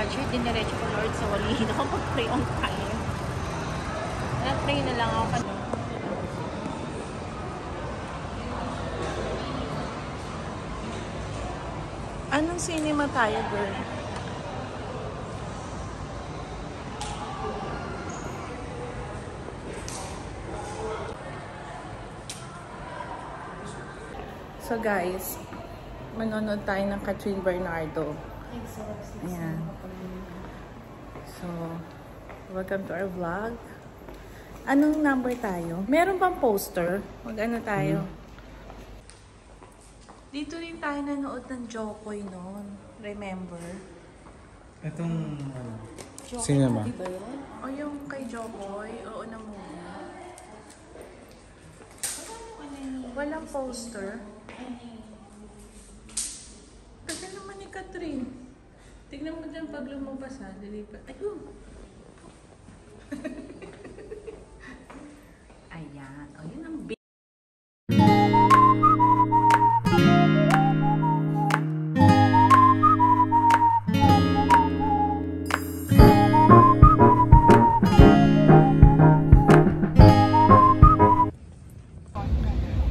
sure diniretso ko, Lord, sa walihin ako mag-pray on time. Nag-pray na lang ako kanina. Anong cinema tayo, girl? So guys, manonood tayo ng Catherine Bernardo. Ayan. So, welcome to our vlog. Anong number tayo? Meron bang poster? Mag-ano tayo? Dito rin tayo nanood ng Jokoy noon. Remember? Itong ano? Cinema. O yung kay Jokoy? Oo na muna. Walang poster. Tagal naman ni Catherine. Tignan mo dyan pag lumabas ha. Lilipat. Ayun! Ayan. O yun ang big.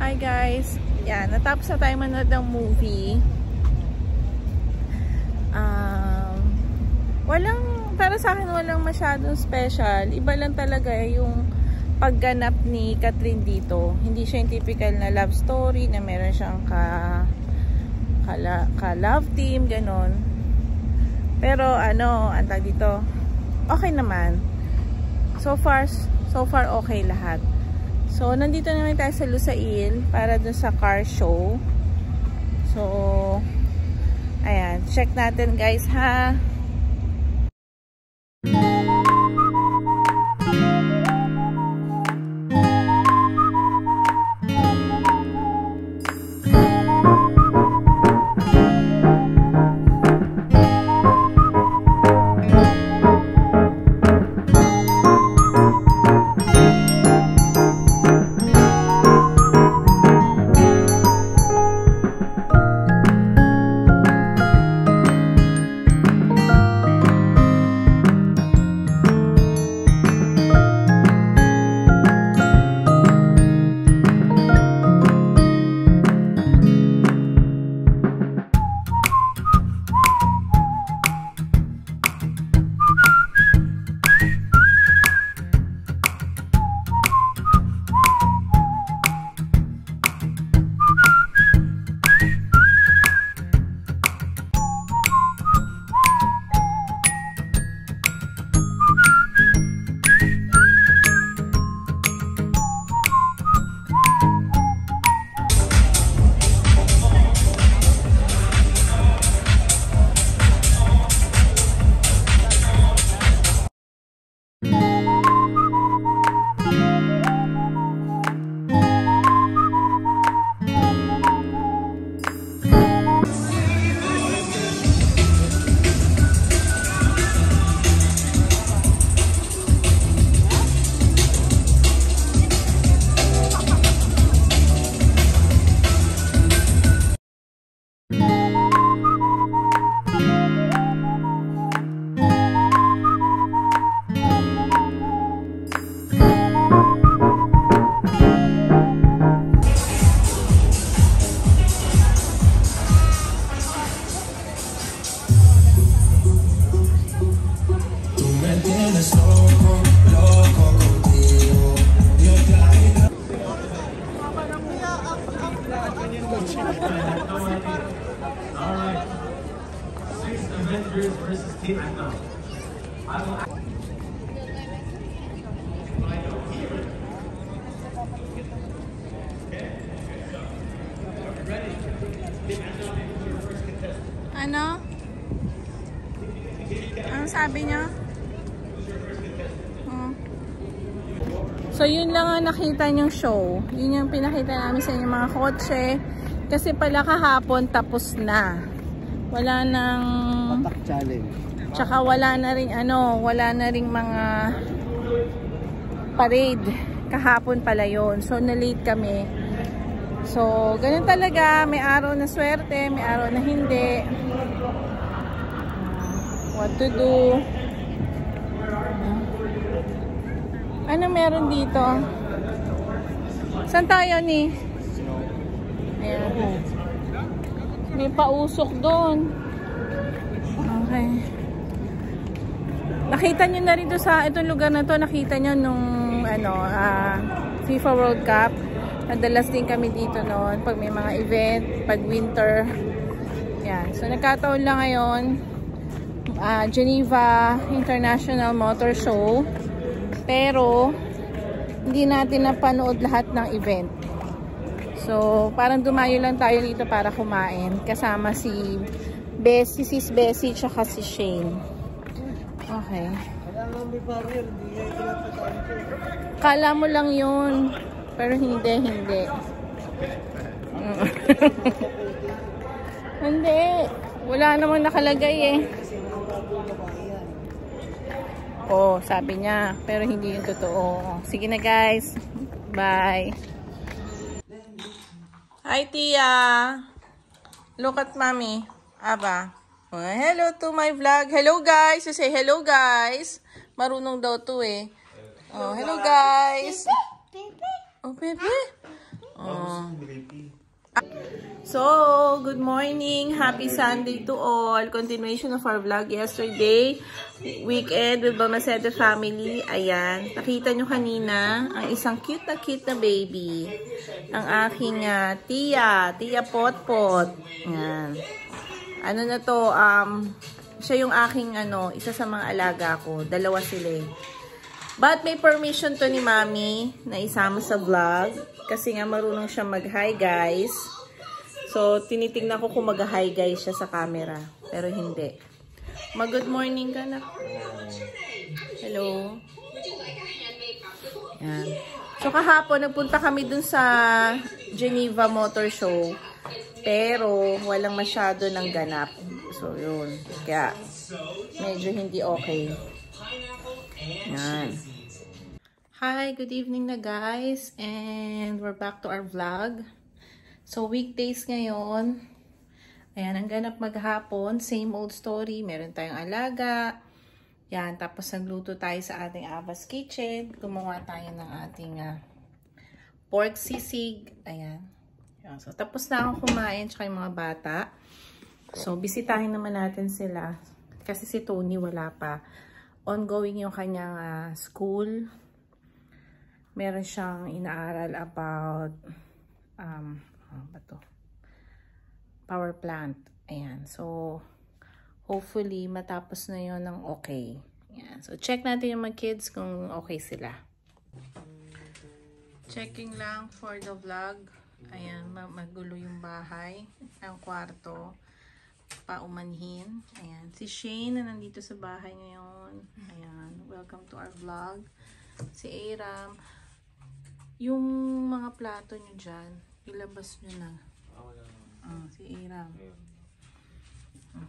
Hi guys. Yan. Natapos na tayo manood ng movie. Para sa akin walang masyadong special. Iba lang talaga yung pagganap ni Catherine dito. Hindi siya yung typical na love story na meron siyang ka-love team, ganon. Pero antag dito, okay naman. So far okay lahat. So, nandito naman tayo sa Lusail para dun sa car show. So, ayan. Check natin guys ha. Avengers versus Team Unknown. Ano? Ano sabi niya? So, yun lang ang nakita niyong show. Yun yung pinakita namin sa inyo mga kotse. Kasi pala kahapon tapos na. Wala nang Patak challenge. Tsaka wala na ring wala na ring mga parade. Kahapon pala yun. So, na-late kami. So, ganun talaga. May araw na swerte, may araw na hindi. what to do. Ano meron dito? Saan tayo ni? Ayan. May pausok doon. Okay. Nakita nyo na rin sa itong lugar na to. Nakita nyo nung FIFA World Cup. Nadalas din kami dito noon pag may mga event, pag winter. Yan. So nagkataon lang ngayon, Geneva International Motor Show. Pero hindi natin napanood lahat ng event. So parang dumayo lang tayo dito para kumain kasama si Sis Bessie tsaka si Shane. Okay. Kala mo lang yun. Pero hindi. Hindi. Wala namang nakalagay eh. Oh, sabi niya. Pero hindi yung totoo. Sige na guys. Bye. Hi Tia. Look at mommy. Aba. Oh, hello to my vlog. Hello guys. You say hello guys. Marunong daw to eh. Oh, hello guys. Oh, baby. Oh. So, good morning. Happy Sunday to all. Continuation of our vlog yesterday. Weekend with Balmaceda family. Ayan. Nakita nyo kanina ang isang cute na baby. Ang aking Tia Potpot. Ayan. Ano na to? Siya yung aking isa sa mga alaga ko. Dalawa sila. But may permission to ni Mami na isama sa vlog. Kasi nga marunong siya mag-hi guys. So, tinitingnan ko kung mag-hi guys siya sa camera. Pero hindi. Mag-good morning ka na. Hello. Yan. So, kahapon nagpunta kami dun sa Geneva Motor Show. Pero, walang masyado ng ganap. So, yun. Kaya, medyo hindi okay. Yan. Hi, good evening na guys. And we're back to our vlog. So, weekdays ngayon. Ayan, ang ganap maghapon. Same old story. Meron tayong alaga. Yan, tapos nagluto tayo sa ating Ava's Kitchen. Gumawa tayo ng ating pork sisig. Ayan. Yan. So, tapos na akong kumain tsaka yung mga bata. So, bisitahin naman natin sila. Kasi si Tony wala pa. Ongoing yung kanyang school. Meron siyang inaaral about power plant. Ayan. So, hopefully, matapos na yon ng okay. Ayan. So, check natin yung mga kids kung okay sila. Checking lang for the vlog. Ayan. Magulo yung bahay. Ang kwarto. Paumanhin. Ayan. Si Shane na nandito sa bahay ngayon. Ayan. Welcome to our vlog. Si Aram. Yung mga plato nyo dyan, ilabas nyo na. Si Aram.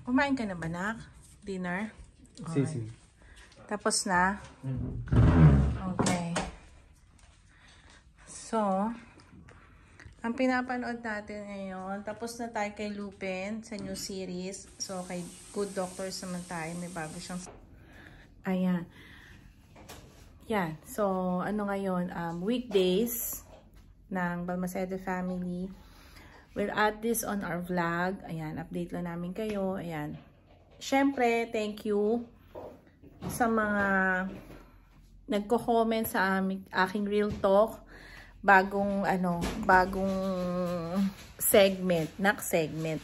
Kumain ka na ba, nak? Dinner? Sisi. Tapos na? Okay. So, ang pinapanood natin ngayon, tapos na tayo kay Lupin sa new series. So, kay Good Doctors naman tayo. May bago siyang... Ayan. Yan. So, ano ngayon? Weekdays ng Balmaceda family. We'll add this on our vlog. Ayan. Update lang namin kayo. Ayan. Syempre, thank you sa mga nagko-comment sa aking Real Talk. Bagong segment, segment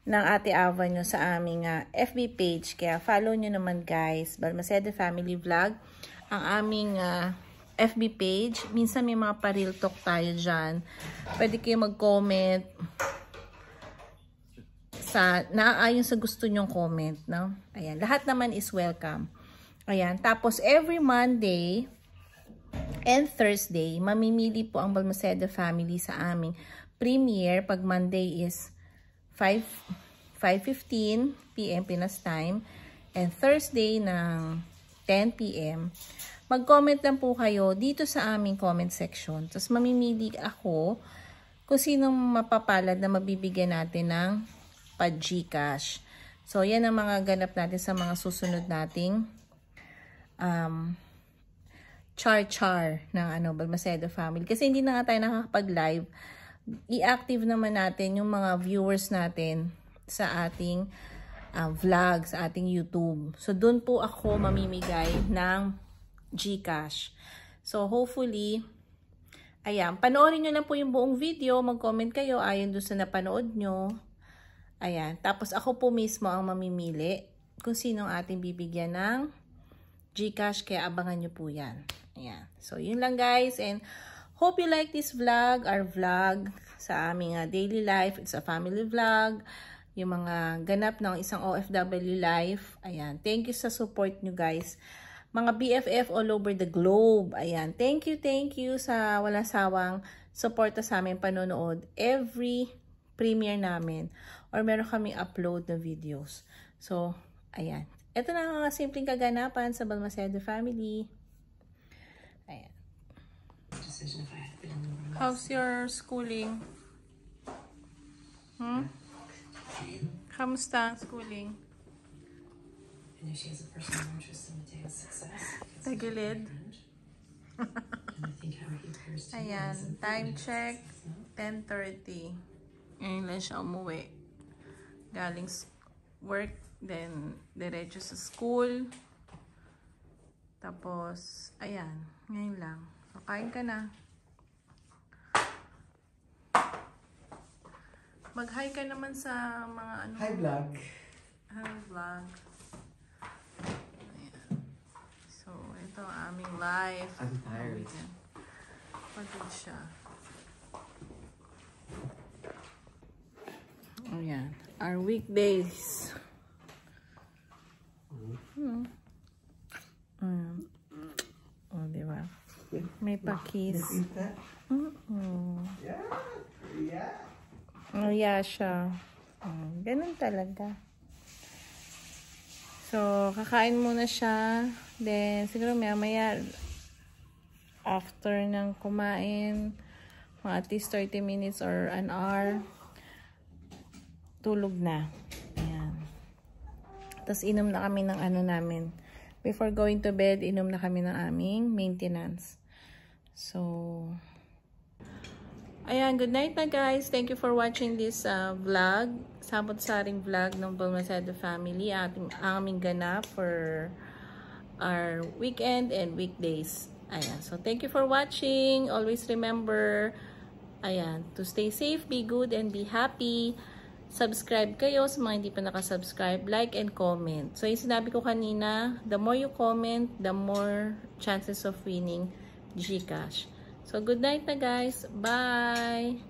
ng Ate Ava nyo sa aming FB page. Kaya follow nyo naman guys. Balmaceda Family Vlog. Ang aming FB page. Minsan may mga pa-real talk tayo dyan. Pwede kayo mag-comment sa naayon sa gusto nyong comment, no? Ayan, lahat naman is welcome. Ayan, tapos every Monday and Thursday, mamimili po ang Balmaceda family sa aming premiere. Pag Monday is 5:15 PM Pinas time and Thursday ng 10 PM. Mag-comment lang po kayo dito sa aming comment section. Tapos mamimili ako kung sinong mapapalad na mabibigyan natin ng pa-Gcash. So, yan ang mga ganap natin sa mga susunod nating char-char ng Balmaceda family. Kasi hindi na nga tayo nakakapag-live. I-active naman natin yung mga viewers natin sa ating vlog, sa ating YouTube. So, dun po ako mamimigay ng GCash. So, hopefully, ayan, panoorin nyo lang po yung buong video. Mag-comment kayo ayon doon sa napanood nyo. Ayan, tapos ako po mismo ang mamimili kung sino ang ating bibigyan ng GCash. Kaya abangan nyo po yan. Ayan. So, yun lang guys. And hope you like this vlog, our vlog sa aming daily life. It's a family vlog. Yung mga ganap ng isang OFW life. Ayan. Thank you sa support nyo guys. Mga BFF all over the globe. Ayan. Thank you sa walang sawang suporta sa aming panonood. Every premiere namin. Or meron kaming upload na videos. So, ayan. Ito na ang mga simpleng kaganapan sa Balmaceda family. Ayan. How's your schooling? Kamusta ang schooling? Tagilid. Ayan. Time check. 10:30. Ngayon lang siya umuwi. Galing work. Then, diretso sa school. Tapos, ayan. Ngayon lang. So, kain ka na. Mag-hi ka naman sa mga ano. Hi, vlog. Hi, vlog. Ayan. So, ito ang aming life. I'm tired. Pagod siya. Ayan. Our weekdays. Oh, diba? May pakis. Oh, yeah siya. Ganun talaga. So, kakain muna siya. Then, siguro maya after ng kumain, mga at least 30 minutes or an hour, tulog na. Ayan. Tapos, inom na kami ng ano namin. Before going to bed, inom na kami ng aming maintenance. So, ayan, good night na guys. Thank you for watching this vlog. Samot-saring vlog ng Balmaceda family. Aming ganap for our weekend and weekdays. Ayan, so thank you for watching. Always remember, ayan, to stay safe, be good, and be happy. Subscribe kayo sa mga hindi pa nakasubscribe, like and comment. So, yung sinabi ko kanina, the more you comment, the more chances of winning GCash. So, good night na guys. Bye!